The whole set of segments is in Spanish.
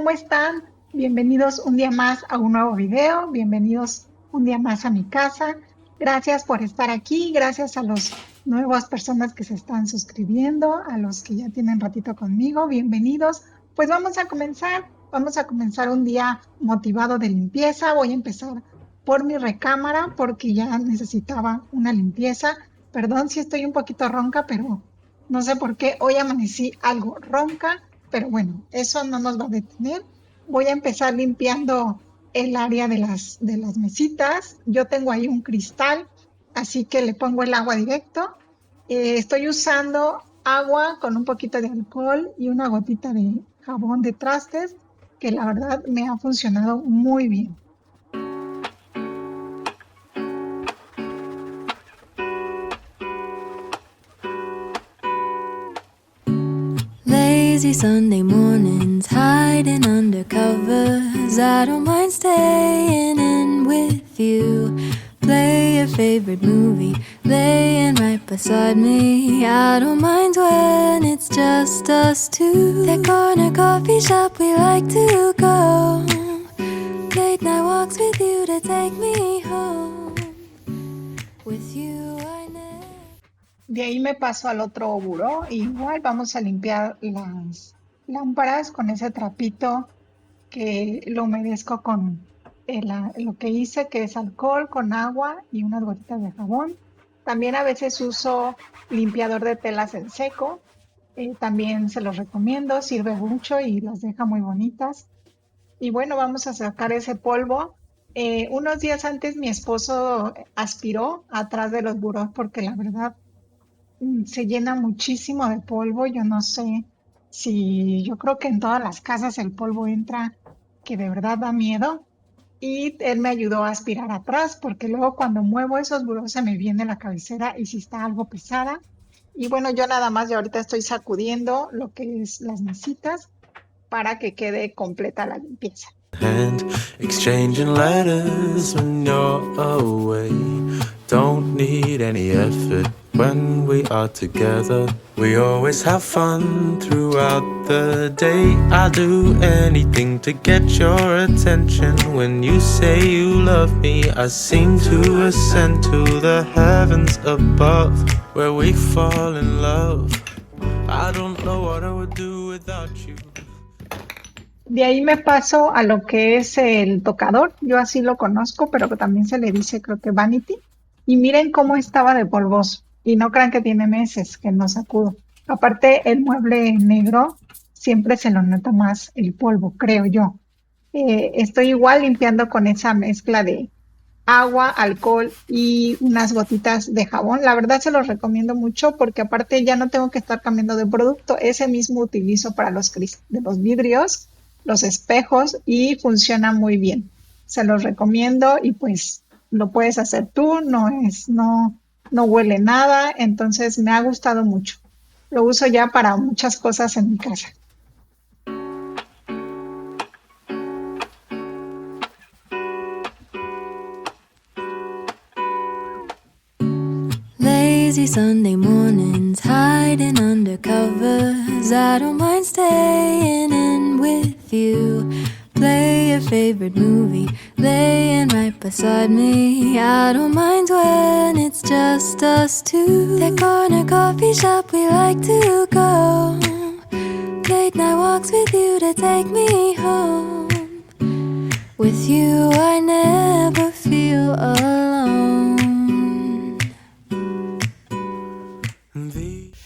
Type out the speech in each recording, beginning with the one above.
¿cómo están? Bienvenidos un día más a un nuevo video, bienvenidos un día más a mi casa. Gracias por estar aquí, gracias a las nuevas personas que se están suscribiendo, a los que ya tienen ratito conmigo, bienvenidos. Pues vamos a comenzar un día motivado de limpieza. Voy a empezar por mi recámara porque ya necesitaba una limpieza. Perdón si estoy un poquito ronca, pero no sé por qué hoy amanecí algo ronca, pero bueno, eso no nos va a detener. Voy a empezar limpiando el área de las mesitas. Yo tengo ahí un cristal, así que le pongo el agua directo. Estoy usando agua con un poquito de alcohol y una gotita de jabón de trastes, que la verdad me ha funcionado muy bien. Lazy Sunday mornings, hiding under covers. I don't mind staying in with you. Play your favorite movie, laying right beside me. I don't mind when it's just us two. That corner coffee shop we like to go. Late night walks with you to take me home. With you I never. De ahí me paso al otro buró. Igual vamos a limpiar las lámparas con ese trapito que lo humedezco con lo que hice, que es alcohol con agua y unas gotitas de jabón. También a veces uso limpiador de telas en seco. También se los recomiendo, sirve mucho y las deja muy bonitas. Y bueno, vamos a sacar ese polvo. Unos días antes mi esposo aspiró atrás de los burós porque la verdad se llena muchísimo de polvo. Yo no sé si, yo creo que en todas las casas el polvo entra, que de verdad da miedo. Y él me ayudó a aspirar atrás, porque luego cuando muevo esos burós se me viene la cabecera y si está algo pesada. Y bueno, yo nada más de ahorita estoy sacudiendo lo que es las mesitas para que quede completa la limpieza. And exchanging letters when you're away. Don't need any effort when we are together. We always have fun throughout the day. I'll do anything to get your attention. When you say you love me, I seem to ascend to the heavens above, where we fall in love. I don't know what I would do without you. De ahí me paso a lo que es el tocador. Yo así lo conozco, pero que también se le dice, creo que vanity. Y miren cómo estaba de polvoso. Y no crean que tiene meses que no sacudo. Aparte, el mueble negro siempre se lo nota más el polvo, creo yo. Estoy igual limpiando con esa mezcla de agua, alcohol y unas gotitas de jabón. La verdad se los recomiendo mucho porque aparte ya no tengo que estar cambiando de producto. Ese mismo utilizo para de los vidrios, los espejos y funciona muy bien. Se los recomiendo y pues lo puedes hacer tú, no huele nada, entonces me ha gustado mucho. Lo uso ya para muchas cosas en mi casa. Lazy Sunday mornings, hiding under covers. I don't mind staying in with you. Play your favorite movie, laying right beside me. I don't mind when it's just us two. That corner coffee shop we like to go. Late night walks with you to take me home. With you I never feel alone.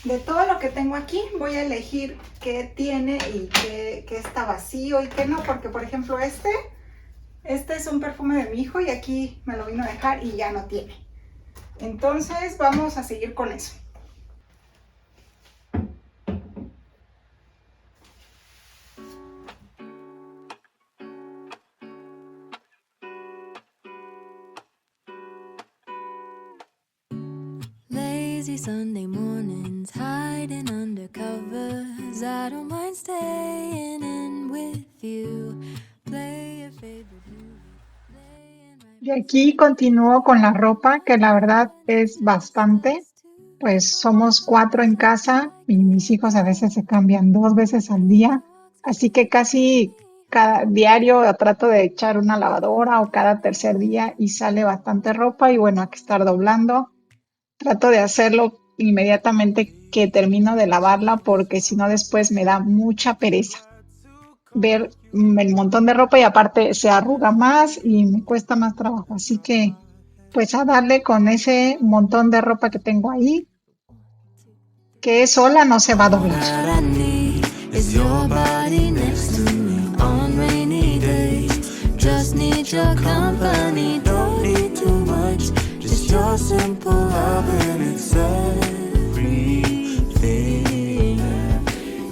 De todo lo que tengo aquí, voy a elegir qué tiene y qué está vacío y qué no, porque por ejemplo este es un perfume de mi hijo y aquí me lo vino a dejar y ya no tiene. Entonces vamos a seguir con eso. Lazy Sunday mornings, hiding under covers. I don't mind staying in with you. Play your favorite movie. Laying right Y aquí continúo con la ropa, que la verdad es bastante. Pues somos 4 en casa y mis hijos a veces se cambian 2 veces al día. Así que casi cada diario trato de echar una lavadora o cada tercer día y sale bastante ropa y bueno, hay que estar doblando. Trato de hacerlo inmediatamente que termino de lavarla porque si no después me da mucha pereza ver el montón de ropa y aparte se arruga más y me cuesta más trabajo. Así que pues a darle con ese montón de ropa que tengo ahí, que sola no se va a doblar. What I need is your body next to me on rainy days. Just need your company, don't need too much. Just your simple love and it's everything.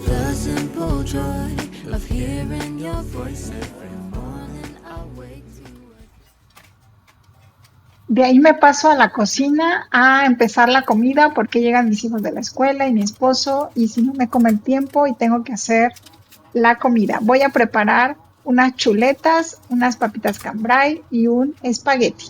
The simple joy of hearing your voice every morning I wake to it. De ahí me paso a la cocina a empezar la comida porque llegan mis hijos de la escuela y mi esposo y si no me come el tiempo y tengo que hacer la comida. Voy a preparar unas chuletas, unas papitas cambray y un espagueti.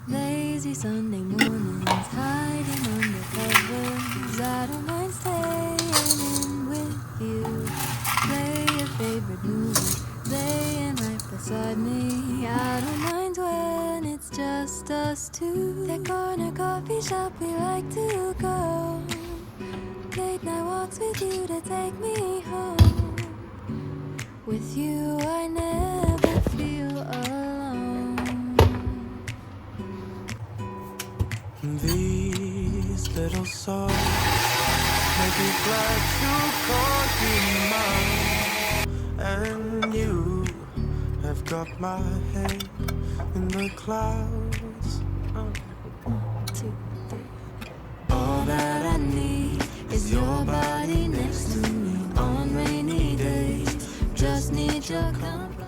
Lazy Sunday mornings, hiding under covers. I don't mind staying in with you. Play your favorite movie, laying right beside me. I don't mind when it's just us two. That corner coffee shop we like to go. Late night walks with you to take me home. With you I never feel alone. These little songs make me glad to call you mine. And you have got my head in the clouds. All that I need is your body next to me on rainy days. Just need your company.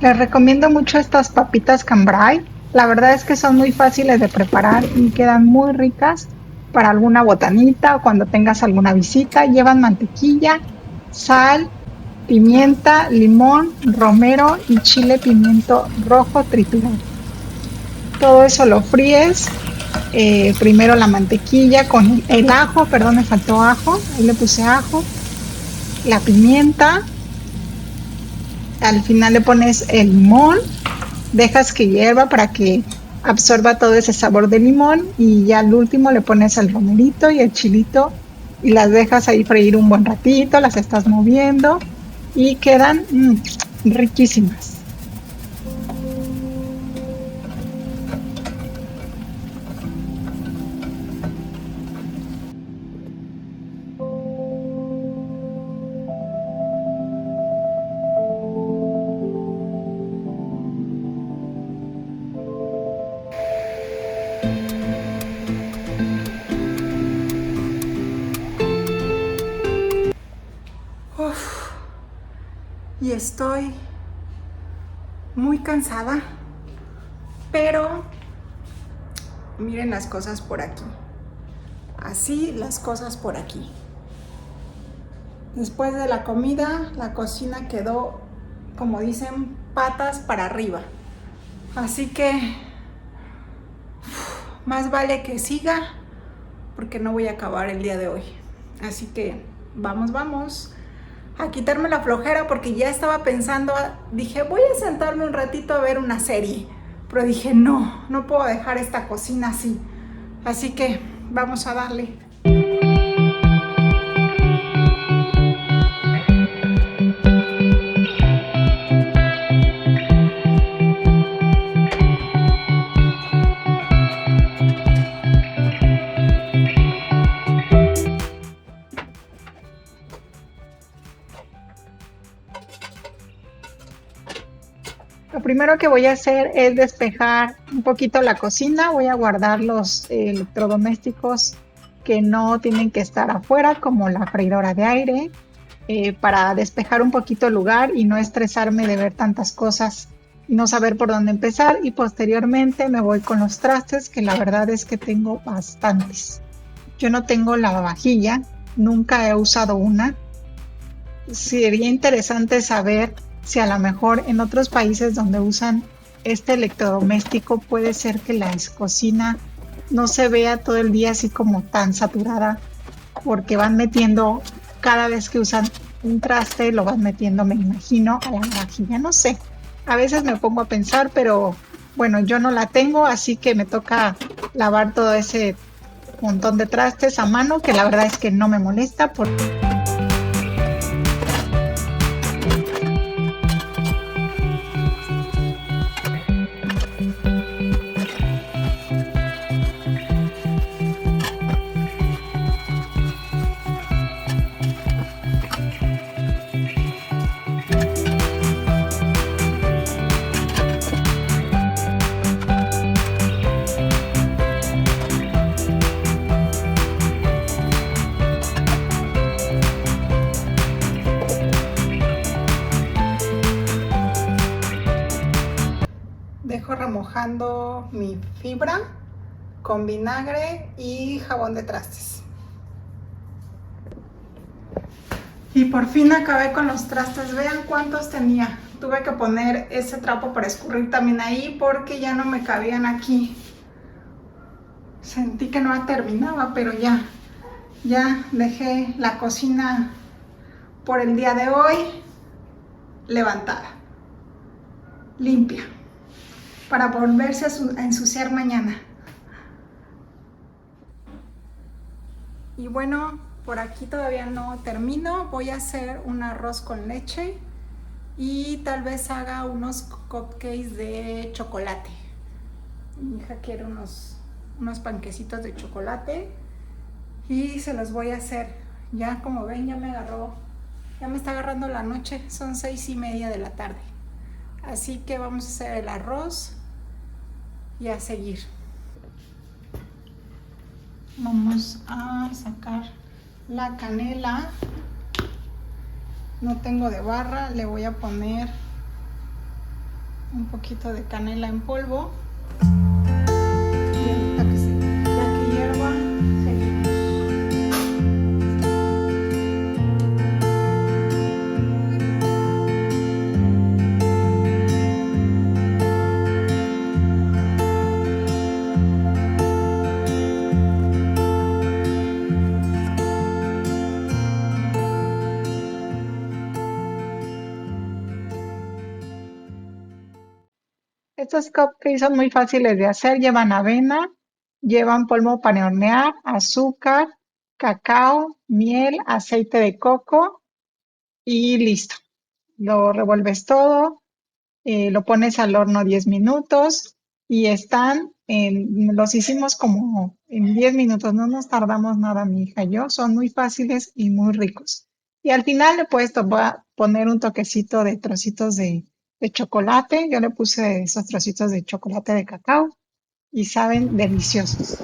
Les recomiendo mucho estas papitas cambray. La verdad es que son muy fáciles de preparar y quedan muy ricas para alguna botanita o cuando tengas alguna visita. Llevan mantequilla, sal, pimienta, limón, romero y chile pimiento rojo triturado. Todo eso lo fríes. Primero la mantequilla con el ajo, perdón, me faltó ajo. Ahí le puse ajo, la pimienta. Al final le pones el limón, dejas que hierva para que absorba todo ese sabor de limón y ya al último le pones el romerito y el chilito y las dejas ahí freír un buen ratito, las estás moviendo y quedan riquísimas. Y estoy muy cansada, pero miren las cosas por aquí. Así las cosas por aquí. Después de la comida, la cocina quedó, como dicen, patas para arriba. Así que más vale que siga, porque no voy a acabar el día de hoy. Así que vamos a quitarme la flojera, porque ya estaba pensando, dije, voy a sentarme un ratito a ver una serie. Pero dije, no puedo dejar esta cocina así. Así que vamos a darle. Lo primero que voy a hacer es despejar un poquito la cocina. Voy a guardar los electrodomésticos que no tienen que estar afuera, como la freidora de aire, para despejar un poquito el lugar y no estresarme de ver tantas cosas y no saber por dónde empezar. Y posteriormente me voy con los trastes, que la verdad es que tengo bastantes. Yo no tengo lavavajilla, nunca he usado una. Sería interesante saber si a lo mejor en otros países donde usan este electrodoméstico puede ser que la cocina no se vea todo el día así como tan saturada, porque van metiendo, cada vez que usan un traste lo van metiendo, me imagino, a la vajilla. No sé, a veces me pongo a pensar, pero bueno, yo no la tengo, así que me toca lavar todo ese montón de trastes a mano, que la verdad es que no me molesta porque dejo remojando mi fibra con vinagre y jabón de trastes. Y por fin acabé con los trastes. Vean cuántos tenía. Tuve que poner ese trapo para escurrir también ahí porque ya no me cabían aquí. Sentí que no terminaba, pero ya dejé la cocina por el día de hoy levantada, limpia, para volverse a ensuciar mañana. Y bueno, por aquí todavía no termino. Voy a hacer un arroz con leche y tal vez haga unos cupcakes de chocolate. Mi hija quiere unos panquecitos de chocolate y se los voy a hacer. Ya como ven, ya me está agarrando la noche. Son 6:30 de la tarde. Así que vamos a hacer el arroz y a seguir. Vamos a sacar la canela. No tengo de barra, le voy a poner un poquito de canela en polvo. Y ahorita ya que hierva, seguimos. Estos cupcakes son muy fáciles de hacer. Llevan avena, llevan polvo para hornear, azúcar, cacao, miel, aceite de coco y listo. Lo revuelves todo, lo pones al horno 10 minutos y los hicimos como en 10 minutos. No nos tardamos nada, mi hija y yo. Son muy fáciles y muy ricos. Y al final le puedes poner un toquecito de trocitos de chocolate. Yo le puse esos trocitos de chocolate de cacao y saben deliciosos.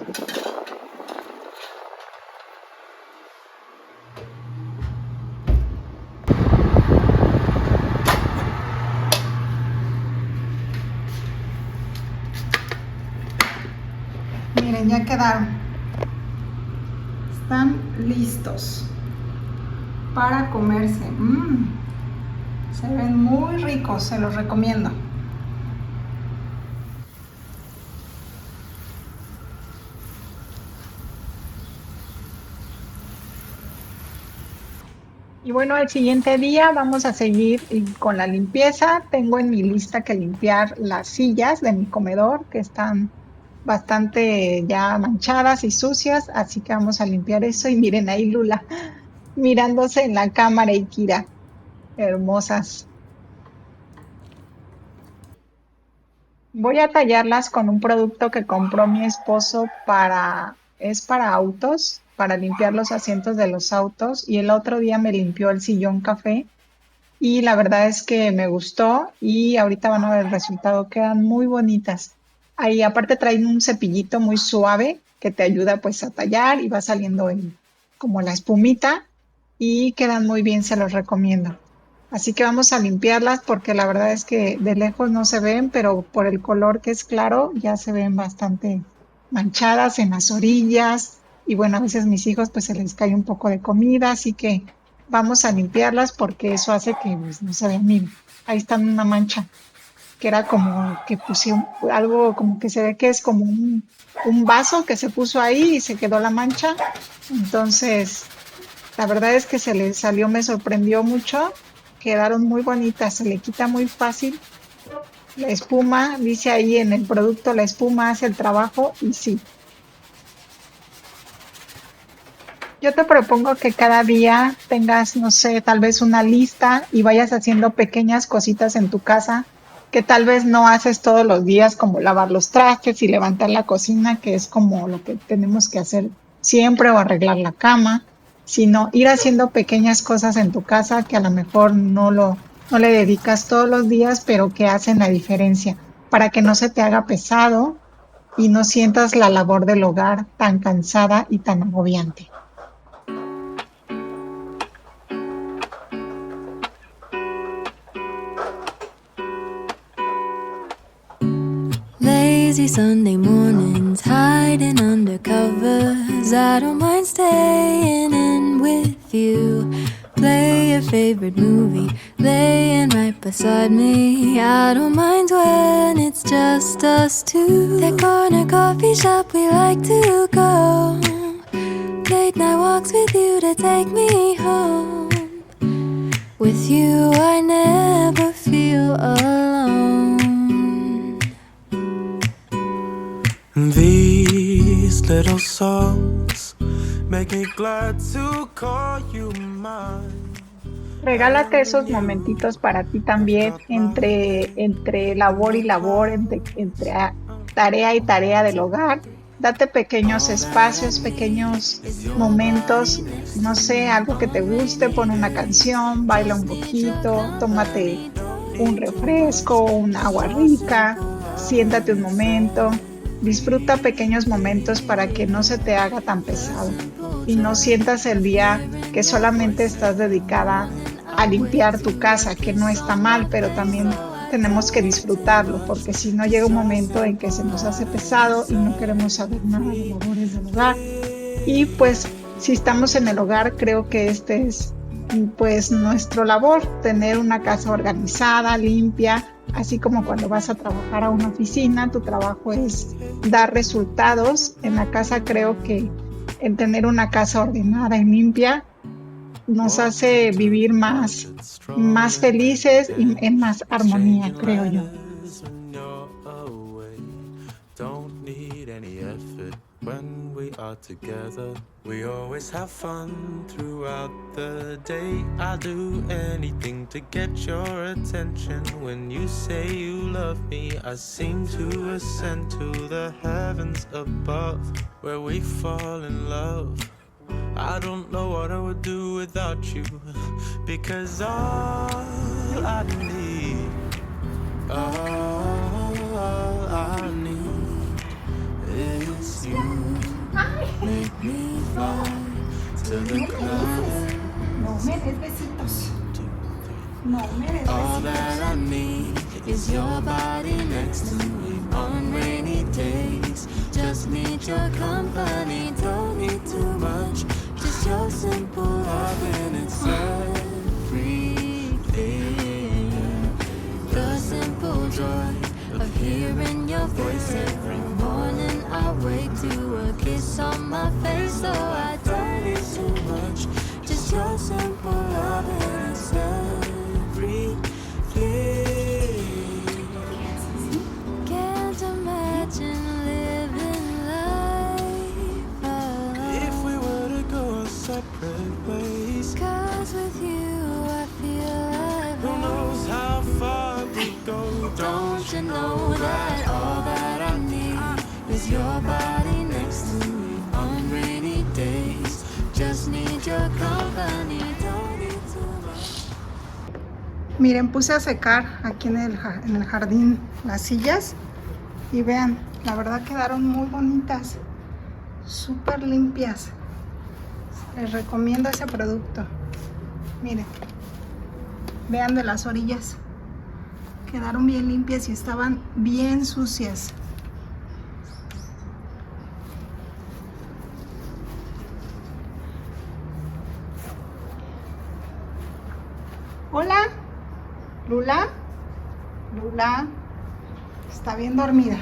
Miren, ya quedaron. Están listos para comerse. Se ven muy ricos, se los recomiendo. Y bueno, el siguiente día vamos a seguir con la limpieza. Tengo en mi lista que limpiar las sillas de mi comedor, que están bastante ya manchadas y sucias, así que vamos a limpiar eso. Y miren ahí Lula mirándose en la cámara y Kira, hermosas. Voy a tallarlas con un producto que compró mi esposo es para autos, para limpiar los asientos de los autos. Y el otro día me limpió el sillón café y la verdad es que me gustó y ahorita van a ver el resultado, quedan muy bonitas. Ahí aparte traen un cepillito muy suave que te ayuda pues a tallar y va saliendo como la espumita y quedan muy bien, se los recomiendo. Así que vamos a limpiarlas porque la verdad es que de lejos no se ven, pero por el color que es claro ya se ven bastante manchadas en las orillas y bueno, a veces mis hijos pues se les cae un poco de comida, así que vamos a limpiarlas porque eso hace que pues, no se vean. Miren, ahí está una mancha que era como que pusieron algo como que se ve que es como un vaso que se puso ahí y se quedó la mancha. Entonces, la verdad es que se le salió, me sorprendió mucho. Quedaron muy bonitas, se le quita muy fácil. La espuma, dice ahí en el producto, la espuma hace el trabajo y sí. Yo te propongo que cada día tengas, no sé, tal vez una lista y vayas haciendo pequeñas cositas en tu casa que tal vez no haces todos los días, como lavar los trastes y levantar la cocina, que es como lo que tenemos que hacer siempre, o arreglar la cama, sino ir haciendo pequeñas cosas en tu casa que a lo mejor no le dedicas todos los días, pero que hacen la diferencia para que no se te haga pesado y no sientas la labor del hogar tan cansada y tan agobiante. Lazy Sunday mornings, hiding under covers. I don't mind staying in with you. Play your favorite movie, laying right beside me. I don't mind when it's just us two. That corner coffee shop we like to go. Late night walks with you to take me home. With you I never feel alone. These little songs make me glad to call you mine. Regálate esos momentitos para ti también, entre labor y labor, entre tarea y tarea del hogar. Date pequeños espacios, pequeños momentos, no sé, algo que te guste, pon una canción, baila un poquito, tómate un refresco, un agua rica, siéntate un momento. Disfruta pequeños momentos para que no se te haga tan pesado y no sientas el día que solamente estás dedicada a limpiar tu casa, que no está mal, pero también tenemos que disfrutarlo, porque si no llega un momento en que se nos hace pesado y no queremos saber nada de labores del hogar. Y pues si estamos en el hogar, creo que este es pues nuestra labor, tener una casa organizada, limpia. Así como cuando vas a trabajar a una oficina, tu trabajo es dar resultados. En la casa creo que el tener una casa ordenada y limpia nos hace vivir más felices y en más armonía, creo yo. When we are together, we always have fun throughout the day. I'll do anything to get your attention. When you say you love me, I seem to ascend to the heavens above, where we fall in love. I don't know what I would do without you, because all I need, all I need is you. Make me fly to the clouds. No me des besitos. No me des All besitos. that I need Is your body next to me on rainy days? Just need your company, don't need too much. Just your simple love and it's everything. The simple joy of hearing your voice every morning. I wake to a kiss on my face, so I don't need too much. Just your simple love and it's everything. Can't imagine living life alone. If we were to go our separate ways, 'Cause with you I feel like who knows how far we go? Don't you know that all that I need is your body next to me on rainy days? Just need your company, don't need too much. Miren, puse a secar aquí en el jardín las sillas y vean, la verdad quedaron muy bonitas, súper limpias. Les recomiendo ese producto. Miren, vean de las orillas, quedaron bien limpias y estaban bien sucias. Hola, Lula. Lula está bien dormida.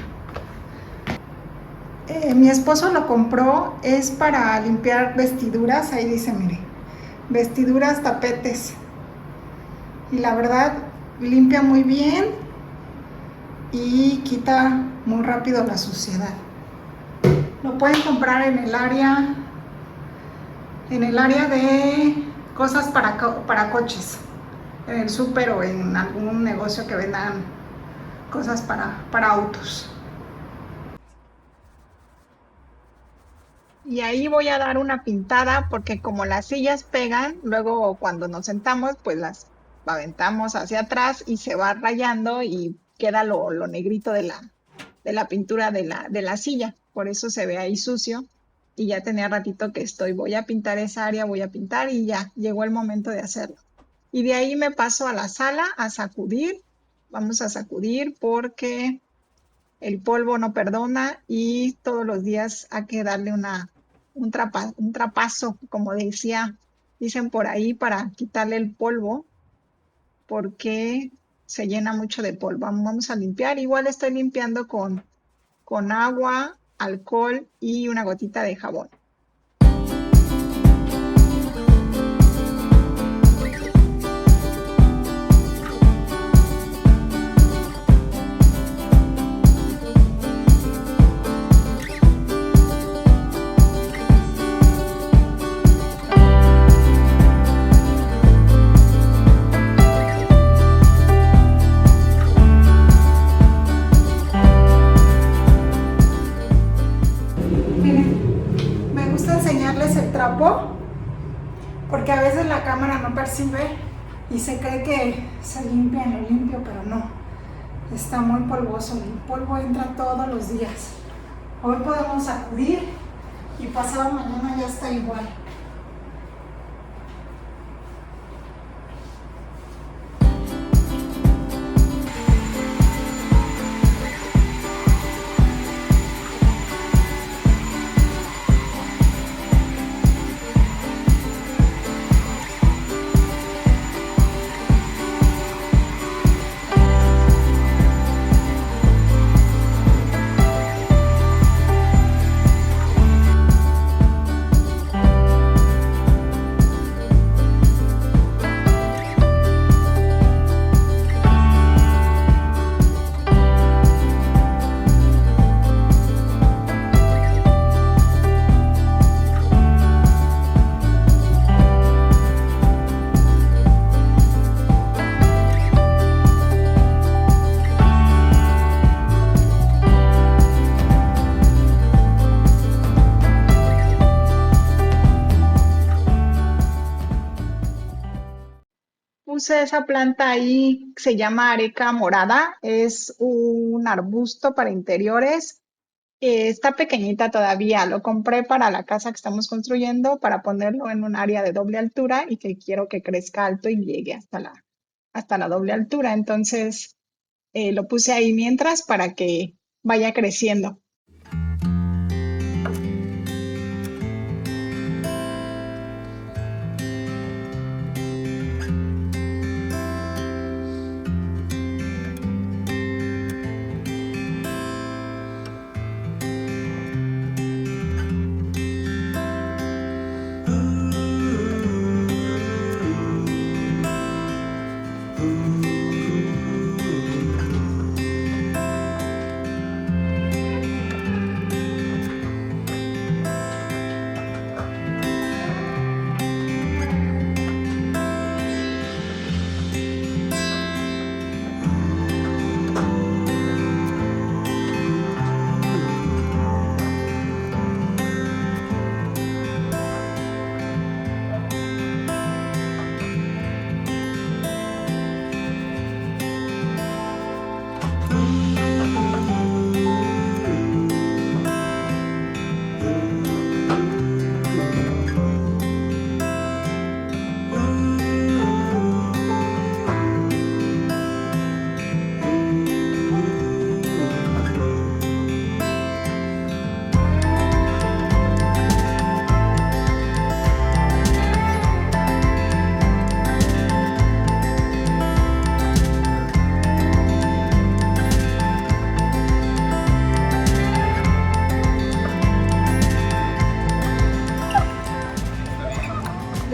Mi esposo lo compró, es para limpiar vestiduras, ahí dice, mire, vestiduras, tapetes. Y la verdad, limpia muy bien y quita muy rápido la suciedad. Lo pueden comprar en el área de cosas para coches, en el súper o en algún negocio que vendan cosas para autos. Y ahí voy a dar una pintada porque como las sillas pegan, luego cuando nos sentamos, pues las aventamos hacia atrás y se va rayando y queda lo negrito de la pintura de la silla. Por eso se ve ahí sucio. Y ya tenía ratito que voy a pintar esa área, voy a pintar y ya llegó el momento de hacerlo. Y de ahí me paso a la sala a sacudir. Vamos a sacudir porque el polvo no perdona y todos los días hay que darle un trapazo, como dicen por ahí, para quitarle el polvo, porque se llena mucho de polvo. Vamos a limpiar. Igual estoy limpiando con agua, alcohol y una gotita de jabón. Miren, me gusta enseñarles el trapo porque a veces la cámara no percibe y se cree que se limpia en lo limpio, pero no. Está muy polvoso, el polvo entra todos los días. Hoy podemos sacudir y pasado mañana ya está igual. Puse esa planta ahí, se llama areca morada, es un arbusto para interiores. Está pequeñita todavía, lo compré para la casa que estamos construyendo, para ponerlo en un área de doble altura y que quiero que crezca alto y llegue hasta la doble altura. Entonces, lo puse ahí mientras para que vaya creciendo.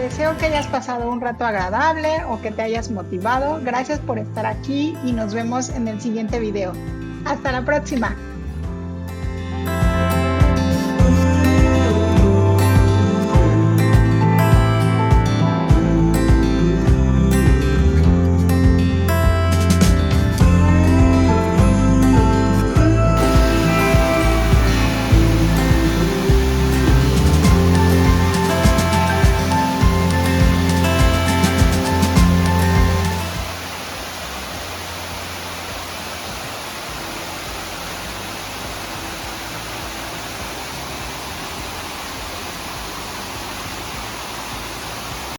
Deseo que hayas pasado un rato agradable o que te hayas motivado. Gracias por estar aquí y nos vemos en el siguiente video. Hasta la próxima.